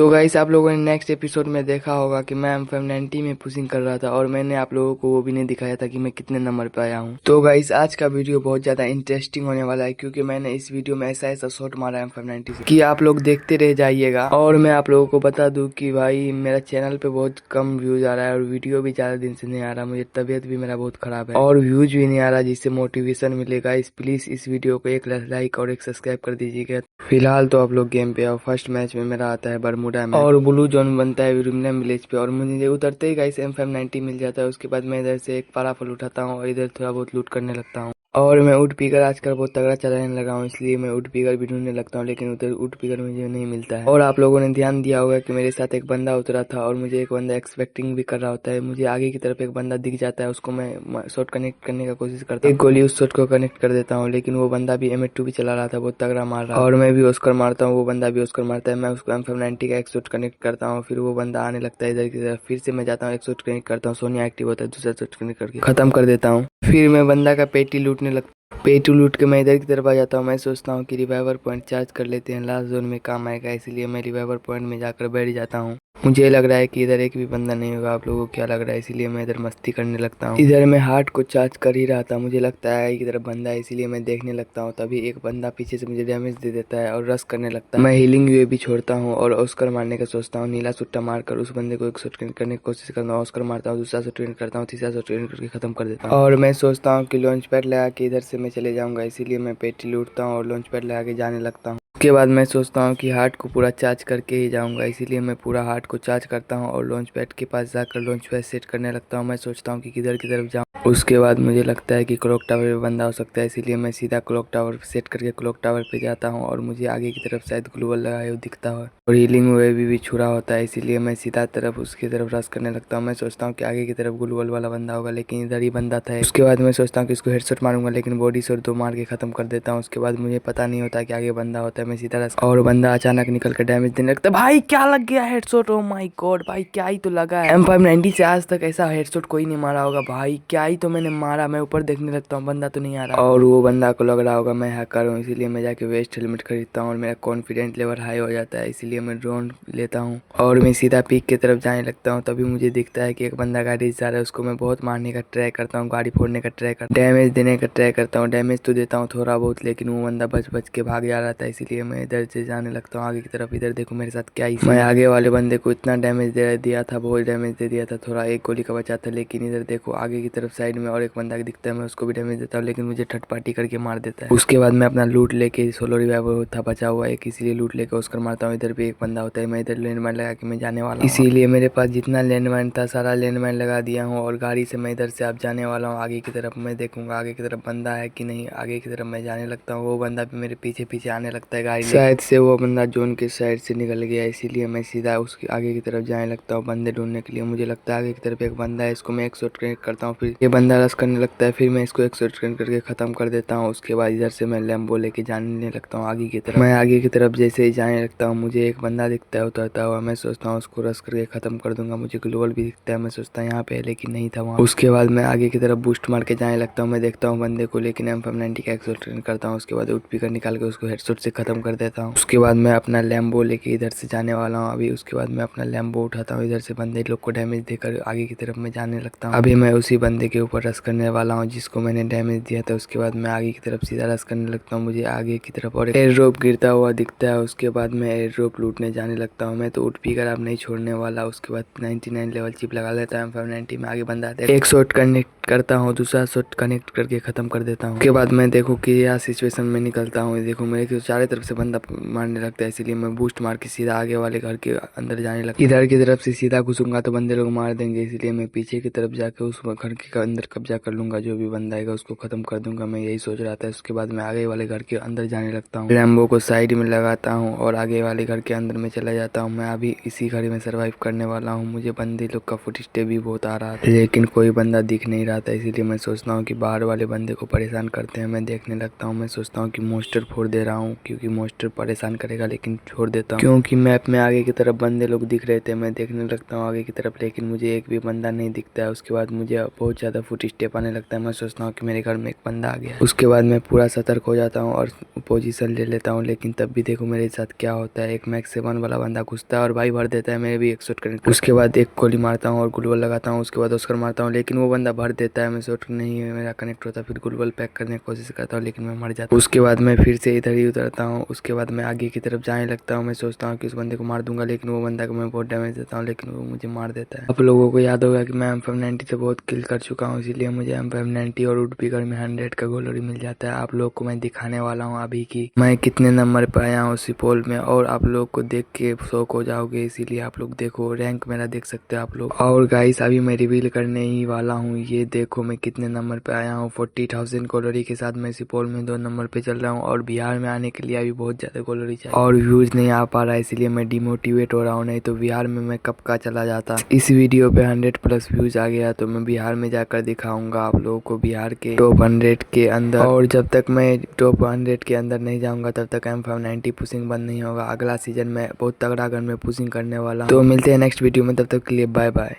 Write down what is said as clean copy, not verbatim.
तो गाइस आप लोगों ने नेक्स्ट एपिसोड में देखा होगा कि मैं M590 में पुशिंग कर रहा था और मैंने आप लोगों को वो भी नहीं दिखाया था कि मैं कितने नंबर पे आया हूँ। तो गाइस आज का वीडियो बहुत ज्यादा इंटरेस्टिंग होने वाला है क्योंकि मैंने इस वीडियो में ऐसा ऐसा शॉट मारा है M590 से कि आप लोग देखते रह जाइएगा। और मैं आप लोगों को बता दूं कि भाई मेरा चैनल पे बहुत कम व्यूज आ रहा है और वीडियो भी ज्यादा दिन से नहीं आ रहा। मुझे तबियत भी मेरा बहुत खराब है और व्यूज भी नहीं आ रहा जिससे मोटिवेशन मिलेगा। प्लीज इस वीडियो को एक लाइक और एक सब्सक्राइब कर दीजिएगा। फिलहाल तो आप लोग गेम पे आओ। फर्स्ट मैच में मेरा आता है बरमुडा में और ब्लू जोन बनता है विलियम विलेज पे और मुझे उतरते ही गाइस M590 मिल जाता है। उसके बाद मैं इधर से एक पाराफल उठाता हूँ और इधर थोड़ा बहुत लूट करने लगता हूँ। और मैं वुड पिकर आजकल बहुत तगड़ा चलाने लगा हूँ इसलिए मैं वुड पिकर भी ढूंढने लगता हूँ, लेकिन उधर वुड पिकर मुझे नहीं मिलता है। और आप लोगों ने ध्यान दिया होगा कि मेरे साथ एक बंदा उतरा था और मुझे एक बंदा एक्सपेक्टिंग भी कर रहा होता है। मुझे आगे की तरफ एक बंदा दिख जाता है, उसको मैं शॉट कनेक्ट करने का कोशिश करता हूँ। एक गोली उस शॉट को कनेक्ट कर देता हूँ, लेकिन वो बंदा भी M2 भी चला रहा था, बहुत तगड़ा मार रहा और मैं भी ऑस्कर मारता हूँ, वो बंदा भी ऑस्कर मारता है। मैं उसको M590 का एक शॉट कनेक्ट करता हूँ, फिर वो बंदा आने लगता है इधर की तरफ। फिर से मैं जाता हूँ, एक शॉट कनेक्ट करता हूँ, सोनिया एक्टिव होता है, दूसरा शॉट कनेक्ट करके खत्म कर देता हूँ। फिर मैं बंदा का पेटी लूटने लगता पेटू लूट के मैं इधर की तरफ आ जाता हूँ। मैं सोचता हूँ कि रिवाइवर पॉइंट चार्ज कर लेते हैं, लास्ट जोन में काम आएगा, इसलिए मैं रिवाइवर पॉइंट में जाकर बैठ जाता हूँ। मुझे लग रहा है कि इधर एक भी बंदा नहीं होगा, आप लोगों को क्या लग रहा है, इसीलिए मैं इधर मस्ती करने लगता हूँ। इधर मैं हार्ट को चार्ज कर ही रहा था, मुझे लगता है कि इधर बंदा है, इसीलिए मैं देखने लगता हूँ। तभी एक बंदा पीछे से मुझे डैमेज दे देता है और रश करने लगता है। मैं हीलिंग वे भी छोड़ता हूँ और ऑस्कर मारने का सोचता हूँ। नीला सुट्टा मारकर उस बंदे को एक शॉट करने की कोशिश करता हूँ, ऑस्कर मारता हूँ, दूसरा शॉट करता हूँ, तीसरा शॉट करके खत्म कर देता हूँ। और मैं सोचता हूँ कि लॉन्च पैड लगा के इधर से मैं चले जाऊंगा, इसीलिए मैं पेटी लूटता हूँ और लॉन्च पैड लगा के जाने लगता हूँ। उसके बाद मैं सोचता हूँ कि हार्ट को पूरा चार्ज करके ही जाऊंगा, इसीलिए मैं पूरा हार्ट को चार्ज करता हूँ और लॉन्च पैड के पास जाकर लॉन्च पैड सेट करने लगता हूँ। मैं सोचता हूँ कि किधर की तरफ जाऊँ। उसके बाद मुझे लगता है कि क्लॉक टावर पे बंदा हो सकता है, इसीलिए मैं सीधा क्लॉक टावर सेट करके क्लॉक टावर पे जाता हूँ और मुझे आगे की तरफ शायद ग्लूवल लगाए हुए दिखता है और हीलिंग वे भी छुरा होता है, इसीलिए मैं सीधा तरफ उसकी तरफ रश करने लगता हूँ। मैं सोचता हूँ कि आगे की तरफ ग्लूवल वाला बंदा होगा, लेकिन इधर ही बंदा था। उसके बाद मैं सोचता हूँ कि इसको हेडशॉट मारूंगा, लेकिन बॉडी शॉट 2 मार के खत्म कर देता हूँ। उसके बाद मुझे पता नहीं होता कि आगे बंदा होता है, मैं सीधा रश और बंदा अचानक निकल कर डैमेज देने लगता है। भाई क्या लग गया हेडशॉट, ओ माय गॉड भाई क्या ही तो लगा है। M590 से आज तक ऐसा हेडशॉट कोई नहीं मारा होगा भाई, क्या ही तो मैंने मारा। मैं ऊपर देखने लगता हूँ, बंदा तो नहीं आ रहा और वो बंदा को लग रहा होगा मैं हैकर हूँ, इसीलिए मैं जाके वेस्ट हेलमेट खरीदता हूँ और मेरा कॉन्फिडेंस लेवल हाई हो जाता है, इसीलिए मैं ड्रोन लेता हूँ और मैं सीधा पीक की तरफ जाने लगता हूँ। तभी मुझे दिखता है कि एक बंदा गाड़ी से आ रहा है, उसको मैं बहुत मारने का ट्राई करता हूँ, गाड़ी फोड़ने का ट्राई करता हूँ, डैमेज देने का ट्राई करता हूँ। डैमेज तो देता हूँ थोड़ा बहुत, लेकिन वो बंदा बच बच के भाग जा रहा था, इसीलिए मैं इधर से जाने लगता हूँ आगे की तरफ। इधर देखो मेरे साथ क्या ही, मैं आगे वाले बंदे को इतना डैमेज दे दिया था, बहुत डैमेज दे दिया था, थोड़ा एक गोली का बचा था। लेकिन इधर देखो आगे की तरफ साइड में और एक बंदा दिखता है, मैं उसको भी डैमेज देता हूँ, लेकिन मुझे थर्ड पार्टी करके मार देता है। उसके बाद मैं अपना लूट लेके सोलो रिवाइवर था बचा हुआ एक, इसीलिए लूट लेके उसकर मारता हूँ। इधर भी एक बंदा होता है, मैं इधर लैंडमाइन लगा के मैं जाने वाला हूँ, इसीलिए मेरे पास जितना लैंडमाइन था सारा लैंडमाइन लगा दिया हूँ और गाड़ी से मैं इधर से अब जाने वाला हूँ आगे की तरफ। मैं देखूंगा आगे की तरफ बंदा है कि नहीं, आगे की तरफ मैं जाने लगता हूँ। वो बंदा भी मेरे पीछे पीछे आने लगता है गाड़ी, शायद से वो बंदा जोन के साइड से निकल गया, इसीलिए मैं सीधा उसके आगे की तरफ जाने लगता हूँ बंदे ढूंढने के लिए। मुझे लगता है आगे की तरफ एक बंदा है, इसको मैं एक शॉट कनेक्ट करता हूँ, फिर ये बंदा रश करने लगता है, फिर मैं इसको एक शॉट कनेक्ट करके खत्म कर देता हूँ। उसके बाद इधर से मैं लैम्बो लेके जाने लगता हूँ आगे की तरफ। मैं आगे की तरफ जैसे ही जाने लगता हूँ मुझे एक बंदा दिखता है उतरता हुआ, मैं सोचता हूँ उसको रश करके खत्म कर दूंगा। मुझे ग्लोबल भी दिखता है, मैं सोचता हूँ यहाँ पे, लेकिन नहीं था वहाँ। उसके बाद मैं आगे की तरफ बूस्ट मार के जाने लगता हूँ। मैं देखता हूँ बंदे को, लेकिन M590 का एक शॉट करता हूँ। उसके बाद उठ पिकर निकाल के उसको हेडशॉट से खत्म कर देता हूँ। उसके बाद मैं अपना लैम्बो लेके इधर से जाने वाला हूँ अभी। उसके बाद मैं अपना लैम्बो उठाता हूँ, इधर से बंदे लोग को डैमेज देकर आगे की तरफ मैं जाने लगता हूँ। अभी मैं उसी बंदे के ऊपर रश करने वाला हूँ जिसको मैंने डैमेज दिया था। उसके बाद मैं आगे की तरफ सीधा रश करने लगता हूँ। मुझे आगे की तरफ और एयर ड्रॉप गिरता हुआ दिखता है, उसके बाद मैं एयर ड्रॉप लूटने जाने लगता हूँ। मैं तो उठ पी कर अब नहीं छोड़ने वाला। उसके बाद 99 लेवल चिप लगा लेता है M590 में, आगे बंदा आता है, एक शॉट कनेक्ट करता हूँ, दूसरा शॉट कनेक्ट करके खत्म कर देता हूँ। उसके बाद मैं देखो कि यह सिचुएशन में निकलता हूँ, देखो मेरे को चारों तरफ से बंदा मारने लगता है, इसीलिए मैं बूस्ट मार के सीधा आगे वाले घर के अंदर जाने लगता हूँ। इधर की तरफ से सीधा घुसूंगा तो बंदे लोग मार देंगे, इसलिए मैं पीछे की तरफ जाकर उस घर के अंदर कब्जा कर लूंगा, जो भी बंदा आएगा उसको खत्म कर दूंगा, मैं यही सोच रहा था। उसके बाद मैं आगे वाले घर के अंदर जाने लगता हूँ, लैम्बो को साइड में लगाता हूँ और आगे वाले घर के अंदर में चला जाता हूँ। मैं अभी इसी घर में सर्वाइव करने वाला हूँ। मुझे बंदे लोग का फुट स्टेप भी बहुत आ रहा था, लेकिन कोई बंदा दिख नहीं रहा था, इसीलिए मैं सोचता हूँ कि बाहर वाले बंदे को परेशान करते हैं। मैं देखने लगता हूँ, मैं सोचता हूँ कि मोस्टर फोड़ दे रहा हूँ, क्योंकि मोस्टर परेशान करेगा, लेकिन छोड़ देता हूँ क्योंकि मैप में आगे की तरफ बंदे लोग दिख रहे थे। मैं देखने लगता हूँ आगे की तरफ, लेकिन मुझे एक भी बंदा नहीं दिखता है। उसके बाद मुझे बहुत ज्यादा ज़्यादा फुट स्टेप आने लगता है। मैं सोचता हूँ कि मेरे घर में एक बंदा आ गया। उसके बाद मैं पूरा सतर्क हो जाता हूँ और पोजीशन ले लेता हूँ, लेकिन तब भी देखो मेरे साथ क्या होता है। एक मैक्स 7 वाला बंदा घुसता है और भाई भर देता है, मेरे भी एक शॉट कनेक्ट। उसके बाद एक गोली मारता हूँ और ग्लूवल लगाता हूँ, उसके बाद ऑस्कर मारता हूँ, लेकिन वो बंदा भर देता है। मैं शॉट नहीं मेरा कनेक्ट होता, फिर ग्लूवल पैक करने की कोशिश करता हूँ, लेकिन मैं मर जाता हूँ। उसके बाद मैं फिर से इधर ही उतरता हूँ। उसके बाद मैं आगे की तरफ जाने लगता हूँ। मैं सोचता हूँ कि उस बंदे को मार दूंगा, लेकिन वो बंदा को मैं बहुत डैमेज देता हूँ, लेकिन वो मुझे मार देता है। आप लोगों को याद होगा कि मैं M590 से बहुत किल कर चुका हूँ, इसीलिए मुझे M590 और वुड पिकर में 100 का गोल्ड मिल जाता है। आप लोग को मैं दिखाने वाला हूँ अभी की मैं कितने नंबर पे आया हूँ सिपोल में, और आप लोग को देख के शौक हो जाओगे, इसीलिए आप लोग देखो। रैंक मेरा देख सकते हो आप लोग। और गाइस अभी मैं रिवील करने ही वाला हूँ, ये देखो मैं कितने नंबर पे आया हूँ। 40,000 गोल्ड के साथ मैं सिपोल में 2 नंबर पे चल रहा हूँ, और बिहार में आने के लिए अभी बहुत ज्यादा गोल्ड चाहिए और व्यूज नहीं आ पा रहा है, इसलिए मैं डिमोटिवेट हो रहा हूँ। नहीं तो बिहार में मैं कब का चला जाता। इस वीडियो पे 100+ व्यूज आ गया तो मैं बिहार में जाकर दिखाऊंगा आप लोगों को बिहार के टॉप 100 के अंदर। और जब तक मैं टॉप 100 के अंदर नहीं जाऊंगा तब तक M590 पुशिंग बंद नहीं होगा। अगला सीजन में बहुत तगड़ा गन में पुशिंग करने वाला हूं। तो मिलते हैं नेक्स्ट वीडियो में, तब तक के लिए बाय बाय।